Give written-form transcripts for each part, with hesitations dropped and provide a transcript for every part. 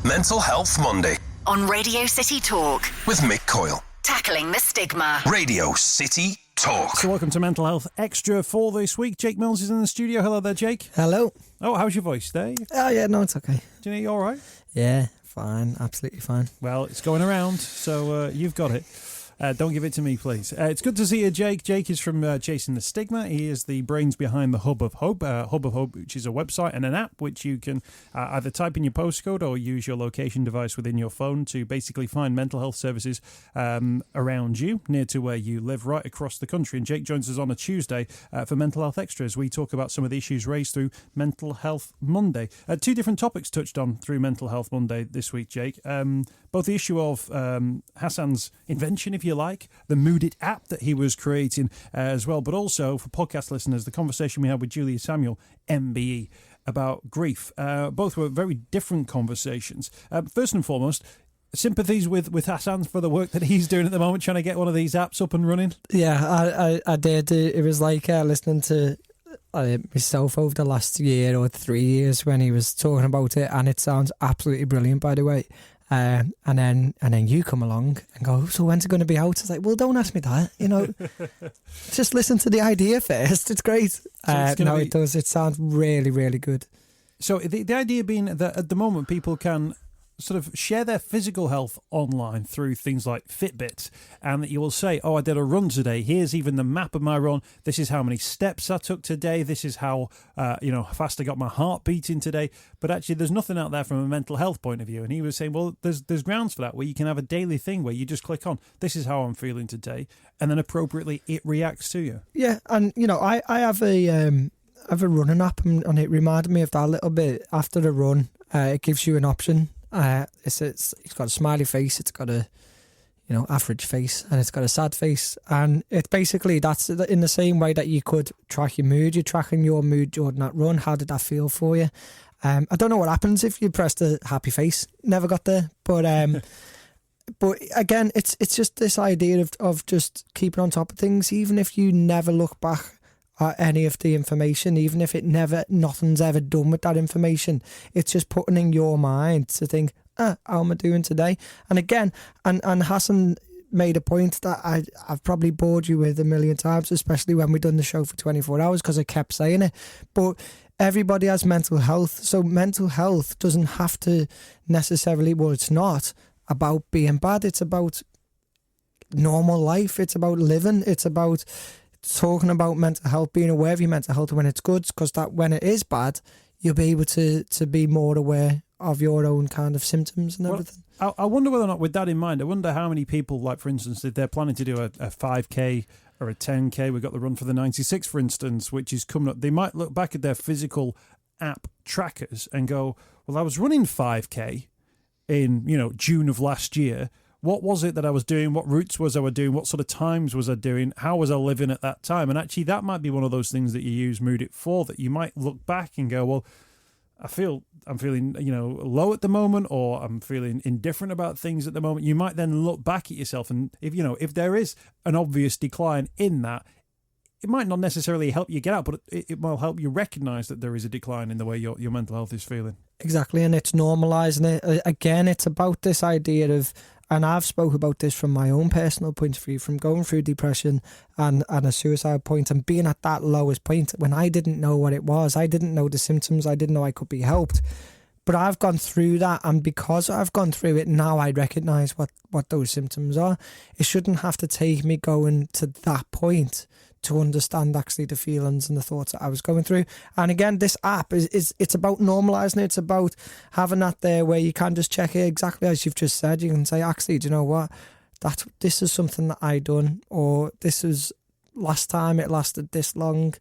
Mental Health Monday on Radio City Talk with Mick Coyle. Tackling the stigma. Radio City Talk. So welcome to Mental Health Extra for this week. Jake Mills is in the studio. Hello there, Jake. Hello. Oh, how's your voice, Dave? Oh, yeah, no, it's okay. Do you know you're all right? Yeah, fine. Absolutely fine. Well, it's going around, so you've got it. Don't give it to me, please. It's good to see you, Jake. Jake is from Chasing the Stigma. He is the brains behind the Hub of Hope. Hub of Hope, which is a website and an app which you can either type in your postcode or use your location device within your phone to basically find mental health services around you, near to where you live, right across the country. And Jake joins us on a Tuesday for Mental Health Extras. We talk about some of the issues raised through Mental Health Monday. Two different topics touched on through Mental Health Monday this week, Jake. Both the issue of Hassan's invention, if you like, the Moodit app that he was creating as well, but also for podcast listeners, the conversation we had with Julia Samuel, MBE, about grief. Both were very different conversations. First and foremost, sympathies with Hassan for the work that he's doing at the moment, trying to get one of these apps up and running. Yeah, I did. It was like listening to myself over the last year or 3 years when he was talking about it, and it sounds absolutely brilliant, by the way. And then you come along and go, so when's it going to be out? It's like, well, don't ask me that, just listen to the idea first. It's great. So it does. It sounds really, really good. So the idea being that at the moment people can sort of share their physical health online through things like Fitbits, and that you will say, oh, I did a run today. Here's even the map of my run. This is how many steps I took today. This is how fast I got my heart beating today. But actually, there's nothing out there from a mental health point of view. And he was saying, well, there's grounds for that, where you can have a daily thing where you just click on, this is how I'm feeling today, and then appropriately it reacts to you. Yeah, and I have a running app, and it reminded me of that a little bit. After the run, it gives you an option. It's got a smiley face, it's got a average face, and it's got a sad face, and it's basically that's in the same way that you could track your mood. You're tracking your mood during that run. How did that feel for you? I don't know what happens if you press the happy face. Never got there, but again, it's just this idea of just keeping on top of things, even if you never look back at any of the information, even if nothing's ever done with that information. It's just putting in your mind to think, how am I doing today? And again, and Hassan made a point that I've probably bored you with a million times, especially when we've done the show for 24 hours, because I kept saying it. But everybody has mental health. So mental health doesn't have to necessarily, well, it's not about being bad. It's about normal life. It's about living. It's about talking about mental health, being aware of your mental health when it's good, because that when it is bad, you'll be able to be more aware of your own kind of symptoms and everything. I wonder whether or not, with that in mind, I wonder how many people, like for instance, if they're planning to do a 5k or a 10k, we've got the Run for the 96, for instance, which is coming up, they might look back at their physical app trackers and go, well, I was running 5k in June of last year. What was it that I was doing? What routes was I doing? What sort of times was I doing? How was I living at that time? And actually, that might be one of those things that you use Moodit for, that you might look back and go, well, I'm feeling, low at the moment, or I'm feeling indifferent about things at the moment. You might then look back at yourself, and if there is an obvious decline in that, it might not necessarily help you get out, but it will help you recognise that there is a decline in the way your mental health is feeling. Exactly, and it's normalising it. Again, it's about this idea of, and I've spoke about this from my own personal point of view, from going through depression and a suicide point, and being at that lowest point when I didn't know what it was. I didn't know the symptoms. I didn't know I could be helped. But I've gone through that, and because I've gone through it, now I recognise what those symptoms are. It shouldn't have to take me going to that point to understand actually the feelings and the thoughts that I was going through. And again, this app it's about normalising it. It's about having that there where you can just check it exactly as you've just said. You can say, actually, do you know what? This is something that I done, or this is last time it lasted this long.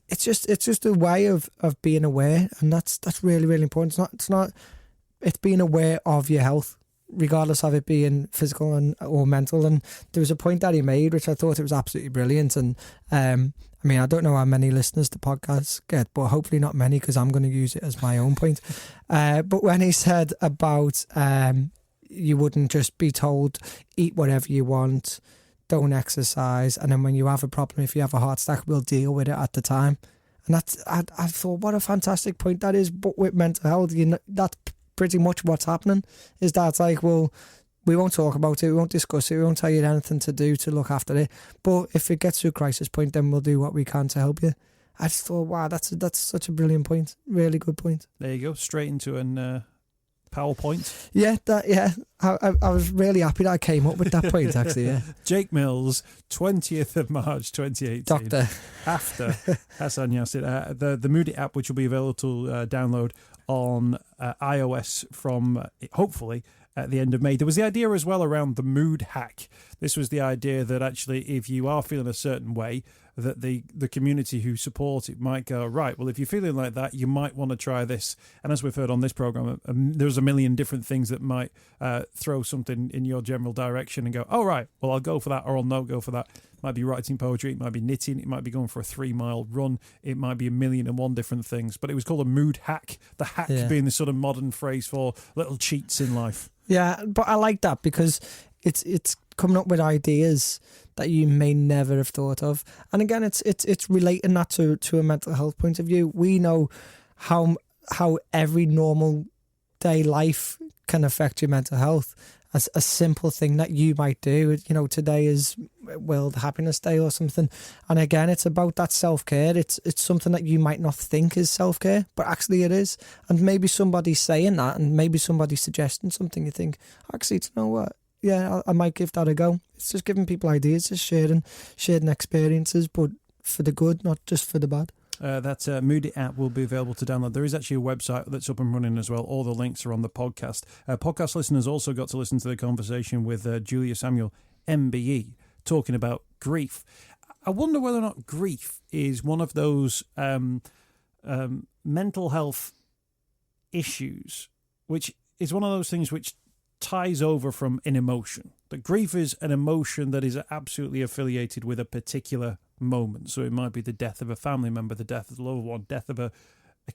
It's just a way of being aware, and that's really, really important. It's being aware of your health, regardless of it being physical or mental. And there was a point that he made, which I thought it was absolutely brilliant. And I don't know how many listeners the podcast get, but hopefully not many, because I'm going to use it as my own point. But when he said about you wouldn't just be told, eat whatever you want, don't exercise, and then when you have a problem, if you have a heart attack, we'll deal with it at the time. And I thought, what a fantastic point that is. But with mental health, that's pretty much what's happening. Is that it's like, well, we won't talk about it, we won't discuss it, we won't tell you anything to do to look after it. But if it gets to a crisis point, then we'll do what we can to help you. I just thought, wow, that's such a brilliant point. Really good point. There you go, straight into an PowerPoint. Yeah, I was really happy that I came up with that point, actually, yeah. Jake Mills, 20th of March 2018. Doctor. After Hassan Yassin. The Moodit app, which will be available to download on iOS from, hopefully, at the end of May. There was the idea as well around the mood hack. This was the idea that actually if you are feeling a certain way, that the community who support it might go, right, well, if you're feeling like that, you might want to try this. And as we've heard on this program, there's a million different things that might throw something in your general direction and go, oh, right, well, I'll go for that or I'll not go for that. It might be writing poetry, it might be knitting, it might be going for a 3-mile run, it might be 1,000,001 different things. But it was called a mood hack, the hack being this sort of modern phrase for little cheats in life. Yeah, but I like that because it's coming up with ideas that you may never have thought of. And again, it's relating that to a mental health point of view. We know how every normal day life can affect your mental health. As a simple thing that you might do, today is World Happiness Day or something, and again, it's about that self-care. It's something that you might not think is self-care, but actually it is. And maybe somebody's saying that, and maybe somebody's suggesting something. You think, actually, do you know what? Yeah, I might give that a go. It's just giving people ideas, just sharing experiences, but for the good, not just for the bad. That Moodit app will be available to download. There is actually a website that's up and running as well. All the links are on the podcast. Podcast listeners also got to listen to the conversation with Julia Samuel, MBE, talking about grief. I wonder whether or not grief is one of those mental health issues, which is one of those things which ties over from an emotion. That grief is an emotion that is absolutely affiliated with a particular moment. So it might be the death of a family member, the death of a loved one, death of a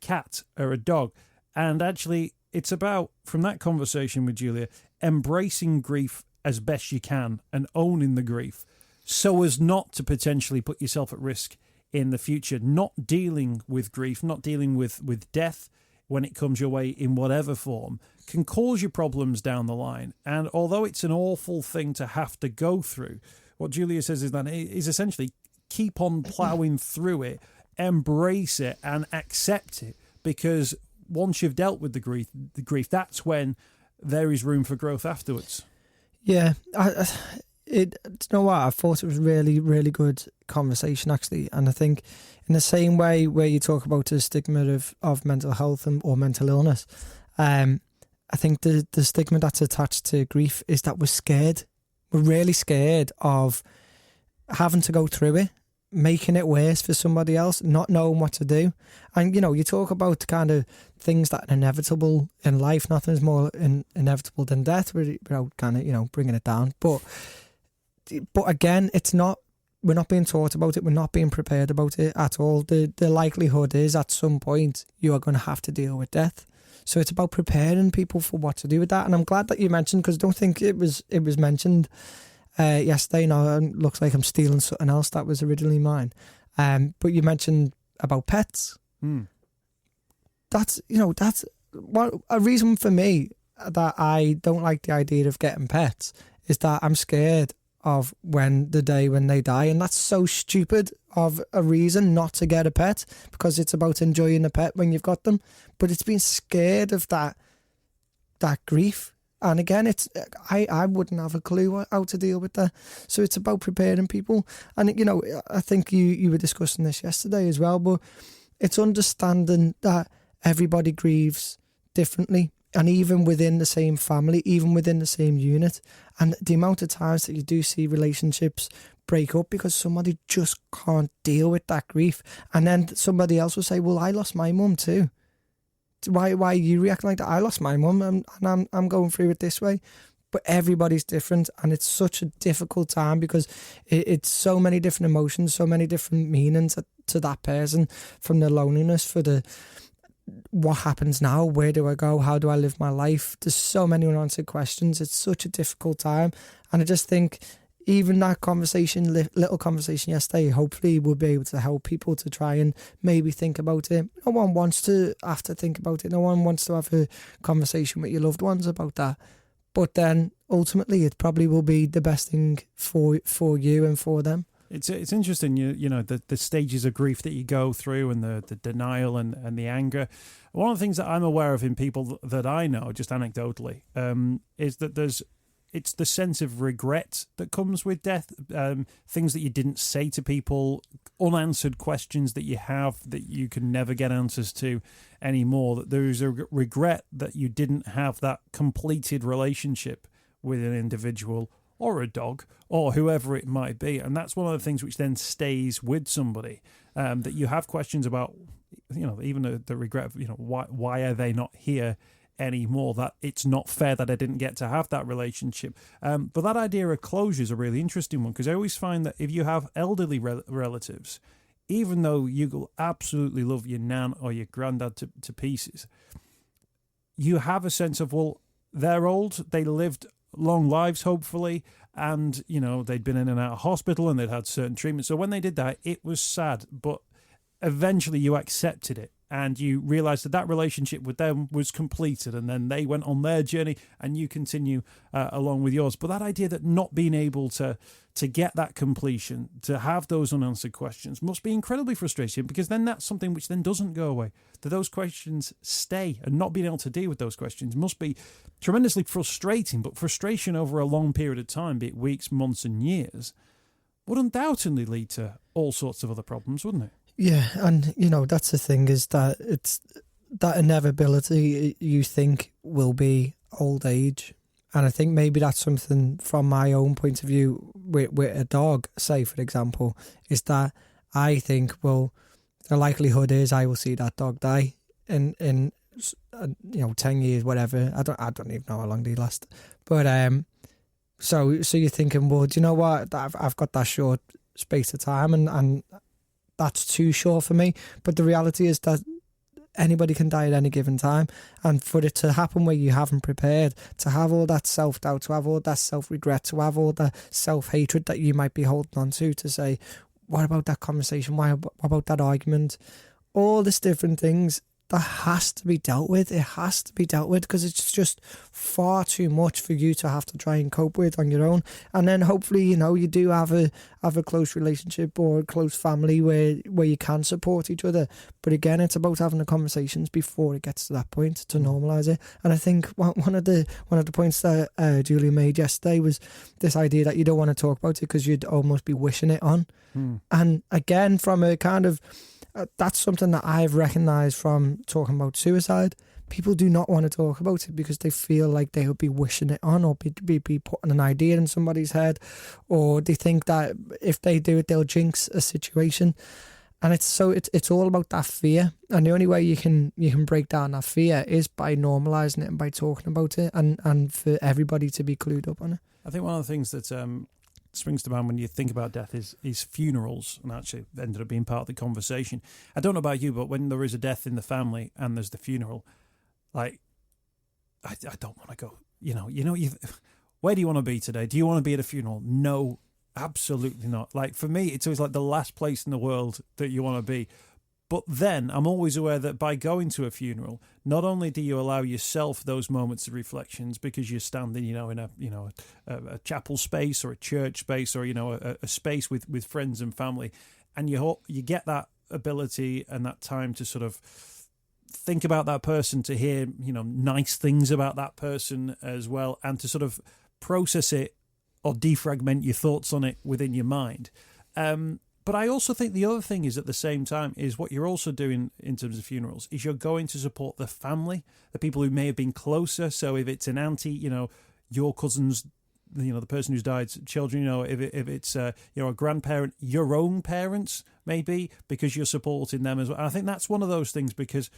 cat or a dog. And actually, it's about, from that conversation with Julia, embracing grief as best you can and owning the grief so as not to potentially put yourself at risk in the future. Not dealing with grief, not dealing with death when it comes your way in whatever form can cause you problems down the line. And although it's an awful thing to have to go through, what Julia says is that it is essentially keep on ploughing through it, embrace it and accept it, because once you've dealt with the grief, that's when there is room for growth afterwards. Yeah, you know what? I thought it was really, really good conversation, actually. And I think in the same way where you talk about the stigma of mental health or mental illness, I think the stigma that's attached to grief is that we're scared. We're really scared of having to go through it, making it worse for somebody else, not knowing what to do. And, you talk about kind of things that are inevitable in life. Nothing's more inevitable than death without kind of, bringing it down. But again, we're not being taught about it. We're not being prepared about it at all. The likelihood is at some point you are going to have to deal with death. So it's about preparing people for what to do with that. And I'm glad that you mentioned, because I don't think it was mentioned yesterday. Now it looks like I'm stealing something else that was originally mine. But you mentioned about pets. That's a reason for me that I don't like the idea of getting pets is that I'm scared of the day when they die. And that's so stupid of a reason not to get a pet, because it's about enjoying a pet when you've got them. But it's being scared of that grief. And again, I wouldn't have a clue how to deal with that. So it's about preparing people. And, I think you were discussing this yesterday as well, but it's understanding that everybody grieves differently. And even within the same family, even within the same unit. And the amount of times that you do see relationships break up because somebody just can't deal with that grief. And then somebody else will say, well, I lost my mum too. Why are you reacting like that? I lost my mum and I'm going through it this way. But everybody's different, and it's such a difficult time because it's so many different emotions, so many different meanings to that person, from the loneliness, for the what happens now, where do I go, how do I live my life? There's so many unanswered questions. It's such a difficult time, and I just think even that conversation, little conversation yesterday, hopefully we'll be able to help people to try and maybe think about it. No one wants to have to think about it. No one wants to have a conversation with your loved ones about that. But then ultimately it probably will be the best thing for you and for them. It's interesting, you know, the stages of grief that you go through and the denial and the anger. One of the things that I'm aware of in people that I know, just anecdotally, is that it's the sense of regret that comes with death, things that you didn't say to people, unanswered questions that you have that you can never get answers to anymore, that there is a regret that you didn't have that completed relationship with an individual or a dog or whoever it might be. And that's one of the things which then stays with somebody, that you have questions about, you know, even the regret of, you know, why are they not here anymore, that it's not fair that I didn't get to have that relationship. But that idea of closure is a really interesting one, because I always find that if you have elderly relatives, even though you will absolutely love your nan or your granddad to pieces, you have a sense of, well, they're old, they lived long lives, hopefully, and, you know, they'd been in and out of hospital and they'd had certain treatments. So when they did that, it was sad, but eventually you accepted it and you realised that relationship with them was completed, and then they went on their journey and you continue along with yours. But that idea that not being able to get that completion, to have those unanswered questions, must be incredibly frustrating, because then that's something which then doesn't go away. That those questions stay, and not being able to deal with those questions must be tremendously frustrating. But frustration over a long period of time, be it weeks, months and years, would undoubtedly lead to all sorts of other problems, wouldn't it? Yeah, and, you know, that's the thing, is that it's that inevitability you think will be old age. And I think maybe that's something from my own point of view with a dog, say, for example, is that I think, well, the likelihood is I will see that dog die in 10 years, whatever. I don't even know how long they last. But so you're thinking, well, do you know what? I've got that short space of time, and that's too short for me. But the reality is that anybody can die at any given time, and for it to happen where you haven't prepared, to have all that self-doubt, to have all that self-regret, to have all that self-hatred that you might be holding on to say, what about that conversation? What about that argument? All these different things that has to be dealt with. It has to be dealt with, because it's just far too much for you to have to try and cope with on your own. And then hopefully, you know, you do have a close relationship or a close family where you can support each other. But again, it's about having the conversations before it gets to that point to normalise it. And I think one of the points that Julia made yesterday was this idea that you don't want to talk about it because you'd almost be wishing it on. And again, from a kind of that's something that I've recognised from talking about suicide. People do not want to talk about it because they feel like they would be wishing it on, or be putting an idea in somebody's head, or they think that if they do it, they'll jinx a situation. And it's all about that fear. And the only way you can break down that fear is by normalising it and by talking about it, and for everybody to be clued up on it. I think one of the things that springs to mind when you think about death is funerals, and actually ended up being part of the conversation. I don't know about you, but when there is a death in the family and there's the funeral, like, I don't want to go. Where do you want to be today? Do you want to be at a funeral? No, absolutely not. Like, for me, it's always like the last place in the world that you want to be. But then I'm always aware that by going to a funeral, not only do you allow yourself those moments of reflections, because you're standing, in a chapel space or a church space, or a space with friends and family, and you get that ability and that time to sort of think about that person, to hear nice things about that person as well, and to sort of process it or defragment your thoughts on it within your mind. But I also think the other thing is, at the same time, is what you're also doing in terms of funerals is you're going to support the family, the people who may have been closer. So if it's an auntie, your cousins, the person who's died's children, if it's a grandparent, your own parents, maybe, because you're supporting them as well. And I think that's one of those things, because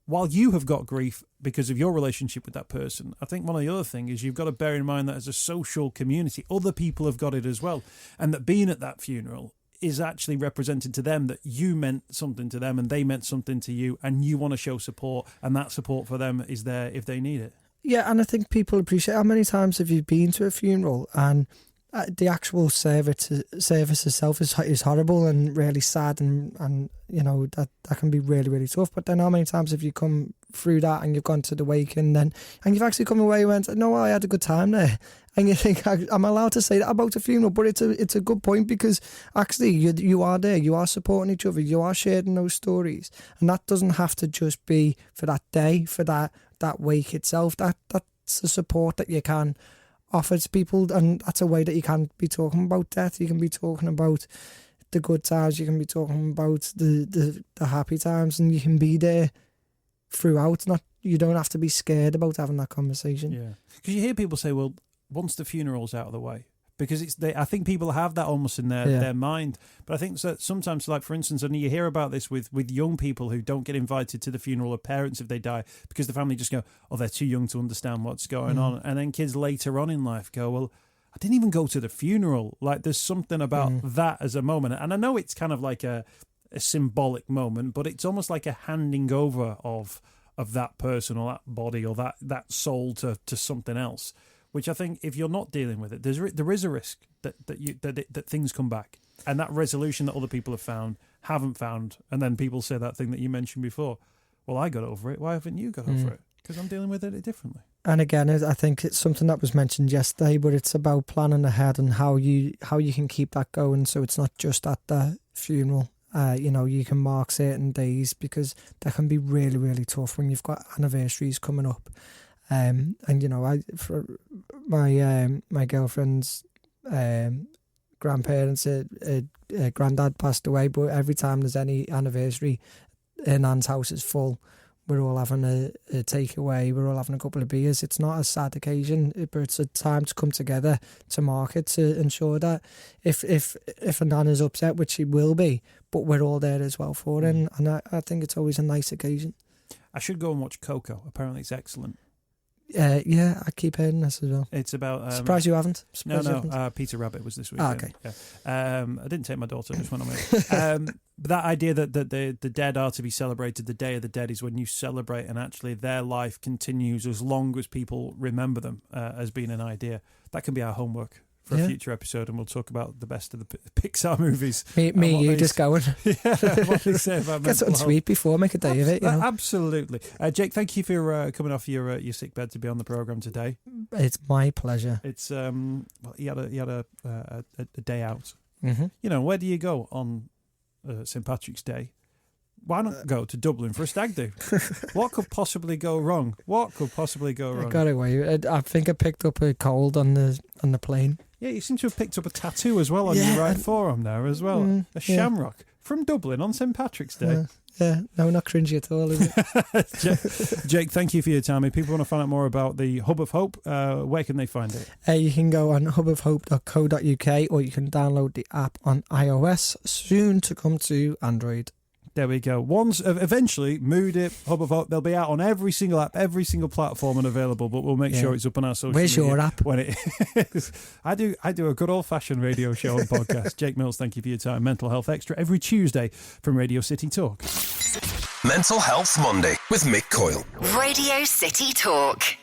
while you have got grief because of your relationship with that person, I think one of the other things is you've got to bear in mind that as a social community, other people have got it as well. And that being at that funeral is actually representing to them that you meant something to them and they meant something to you, and you want to show support, and that support for them is there if they need it. Yeah, and I think people appreciate, how many times have you been to a funeral and the actual service itself is horrible and really sad, and you know that can be really, really tough. But then how many times have you come through that and you've gone to the wake and you've actually come away and went, no, I had a good time there, and you think I'm allowed to say that about a funeral? But it's a good point, because actually you are there, you are supporting each other, you are sharing those stories, and that doesn't have to just be for that day, for that wake itself. That's the support that you can offer to people, and that's a way that you can be talking about death. You can be talking about the good times, you can be talking about the happy times, and you can be there throughout. You don't have to be scared about having that conversation. Yeah, because you hear people say, well, once the funeral's out of the way, because I think people have that almost in their mind. But I think that sometimes, like for instance, and you hear about this with young people who don't get invited to the funeral of parents if they die, because the family just go, oh, they're too young to understand what's going on. And then kids later on in life go, well, I didn't even go to the funeral. Like, there's something about that as a moment. And I know it's kind of like a symbolic moment, but it's almost like a handing over of that person or that body or that soul to something else. Which I think, if you're not dealing with it, there is a risk that things come back, and that resolution that other people haven't found, and then people say that thing that you mentioned before. Well, I got over it. Why haven't you got over it? Because I'm dealing with it differently. And again, I think it's something that was mentioned yesterday, but it's about planning ahead and how you can keep that going, so it's not just at the funeral. You can mark certain days, because that can be really, really tough when you've got anniversaries coming up. And for my girlfriend's grandparents, granddad passed away, but every time there's any anniversary, her nan's house is full. We're all having a takeaway. We're all having a couple of beers. It's not a sad occasion, but it's a time to come together to mark it, to ensure that if a nan is upset, which she will be, but we're all there as well for her. And I think it's always a nice occasion. I should go and watch Coco. Apparently it's excellent. I keep hearing this as well. It's about... Surprised you haven't? Peter Rabbit was this week. Okay. Yeah. I didn't take my daughter, I just went on with but that idea that the dead are to be celebrated, the Day of the Dead is when you celebrate, and actually their life continues as long as people remember them, as being an idea. That can be our homework for a future episode, and we'll talk about the best of the Pixar movies. You just going. What they say about get something sweet before, make a day of it. Absolutely. Jake, thank you for coming off your sick bed to be on the programme today. It's my pleasure. It's he had a day out. Mm-hmm. Where do you go on St. Patrick's Day? Why not go to Dublin for a stag do? What could possibly go wrong? I got away. I think I picked up a cold on the plane. Yeah, you seem to have picked up a tattoo as well on your right forearm there as well. A shamrock from Dublin on St. Patrick's Day. No, not cringy at all, is it? Jake, thank you for your time. If people want to find out more about the Hub of Hope, where can they find it? You can go on hubofhope.co.uk, or you can download the app on iOS, soon to come to Android. There we go. Eventually, Moodit, Hub of Hope, they'll be out on every single app, every single platform and available, but we'll make sure it's up on our social media. Where's your app? When it is. I do a good old-fashioned radio show and podcast. Jake Mills, thank you for your time. Mental Health Extra every Tuesday from Radio City Talk. Mental Health Monday with Mick Coyle. Radio City Talk.